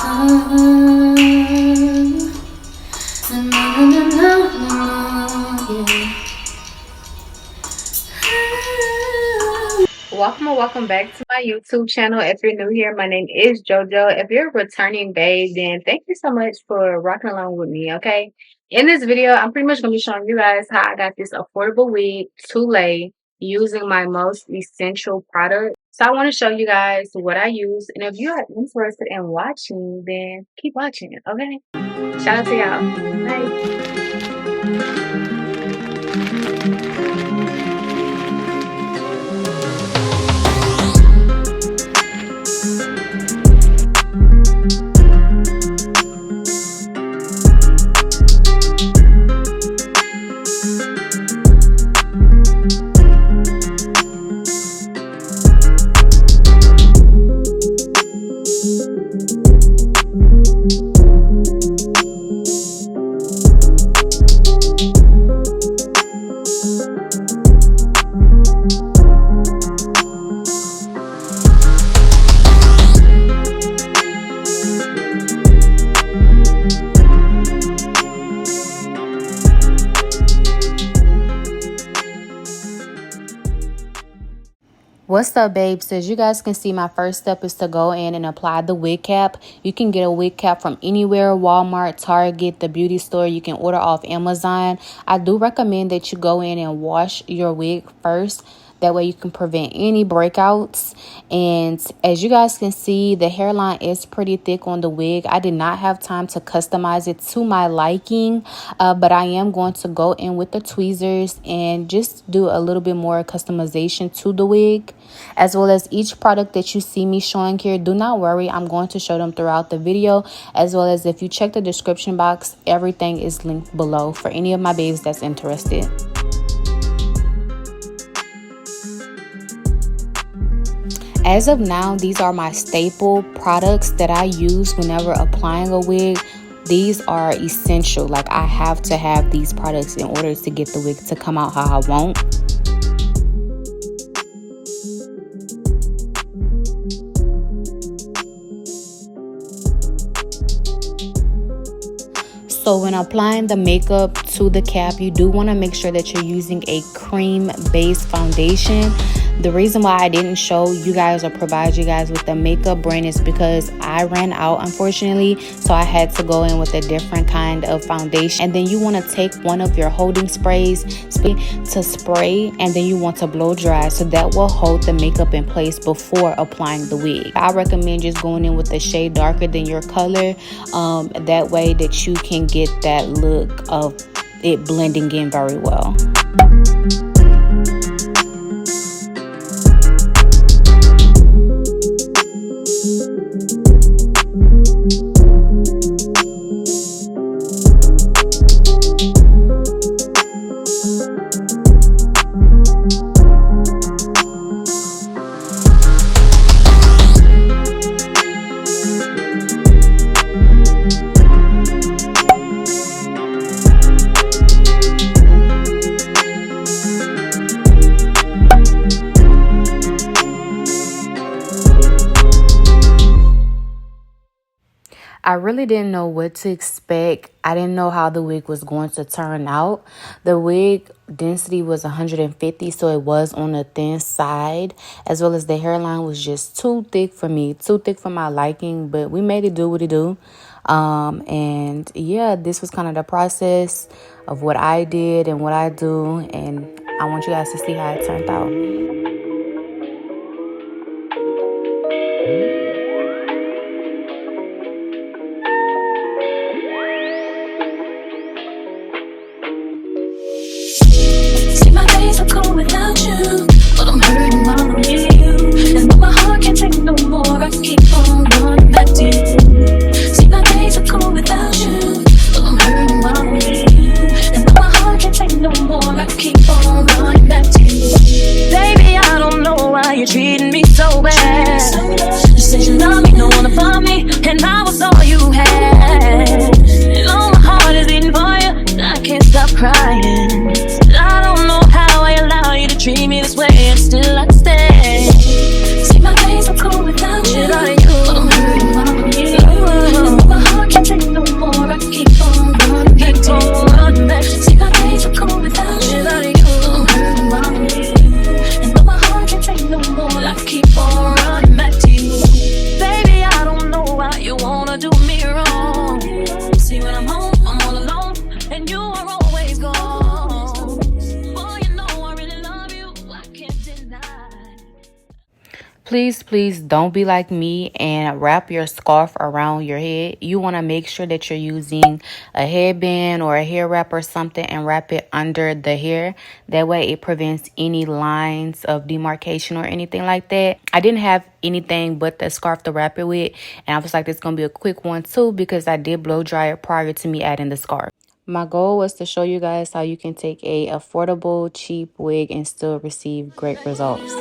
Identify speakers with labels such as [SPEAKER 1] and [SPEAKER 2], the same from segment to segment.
[SPEAKER 1] Welcome back to my YouTube channel. If you're new here, my name is JoJo. If you're a returning babe, then thank you so much for rocking along with me, okay? In this video, I'm pretty much going to be showing you guys how I got this affordable wig to lay using my most essential product. So I want to show you guys what I use. And if you are interested in watching, then keep watching it, okay? Shout out to y'all. Bye. What's up, babes? As you guys can see, my first step is to go in and apply the wig cap. You can get a wig cap from anywhere: Walmart, Target, the beauty store. You can order off Amazon. I do recommend that you go in and wash your wig first. That way you can prevent any breakouts. And as you guys can see, the hairline is pretty thick on the wig. I did not have time to customize it to my liking, but I am going to go in with the tweezers and just do a little bit more customization to the wig, as well as each product that you see me showing here. Do not worry, I'm going to show them throughout the video, as well as if you check the description box, everything is linked below for any of my babes that's interested. As of now, these are my staple products that I use whenever applying a wig. These are essential. Like, I have to have these products in order to get the wig to come out how I want. So when applying the makeup to the cap, you do want to make sure that you're using a cream based foundation. The reason why I didn't show you guys or provide you guys with the makeup brand is because I ran out, unfortunately, so I had to go in with a different kind of foundation. And then you want to take one of your holding sprays to spray, and then you want to blow dry, so that will hold the makeup in place before applying the wig. I recommend just going in with a shade darker than your color, that way that you can get that look of it blending in very well. I really didn't know what to expect. I didn't know how the wig was going to turn out. The wig density was 150, so it was on the thin side, as well as the hairline was just too thick for me, too thick for my liking, but we made it do what it do. And yeah, this was kind of the process of what I did and what I do, and I want you guys to see how it turned out.
[SPEAKER 2] Without you, but I'm hurting while I'm near you. And my heart can't take no more. I keep on running back to you. See, my days are cool without you, but I'm hurting while I'm near you. And my heart can't take no more. I keep on running back to you. Baby, I don't know why you're treating me so bad. You said you love me, don't wanna find me, and I was all you had. And all my heart is beating for you, I can't stop crying. I don't know how I allow you to treat me this way, and still I stay. See, my days are cool without you, but I'm hurting while I'm here.
[SPEAKER 1] please don't be like me and wrap your scarf around your head. You want to make sure that you're using a headband or a hair wrap or something and wrap it under the hair. That way it prevents any lines of demarcation or anything like that. I didn't have anything but the scarf to wrap it with, and I was like, this is going to be a quick one too because I did blow dry it prior to me adding the scarf. My goal was to show you guys how you can take a affordable, cheap wig and still receive great results.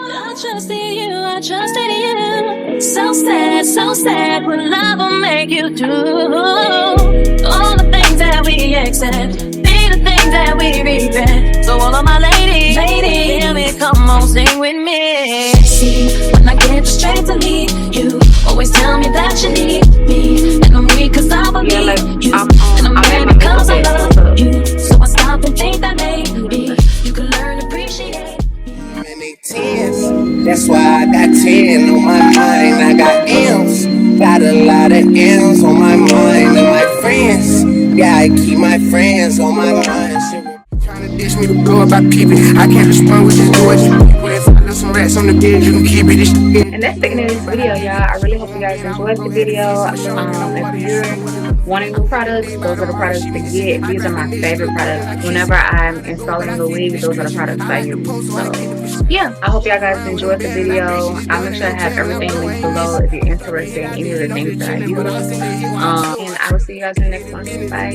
[SPEAKER 2] I trusted you, I trusted you. So sad what love will make you do. All the things that we accept, be the things that we regret. So all of my ladies, hear me, come on, sing with me. See, when I get straight to leave, you always tell me that you need me. And I'm weak cause I believe you. And I'm mad because I love you. So I stop and think that maybe you can learn to appreciate.
[SPEAKER 3] That's why I got 10 on my mind. I got M's, got a lot of M's on my mind. And my friends, yeah, I keep my friends on my mind. Trying to dish me to blow up, I keep it. I can't respond with this noise. If I left some rats on the bed, you can keep it.
[SPEAKER 1] And that's the end of this video, y'all. I really hope you guys enjoyed the video. If you're wanting new products, those are the products to get. These are my favorite products. Whenever I'm installing a wig, those are the products I use. So yeah, I hope y'all guys enjoyed the video. I'll make sure I have everything linked below if you're interested in any of the things that I use. And I will see you guys in the next one. Bye.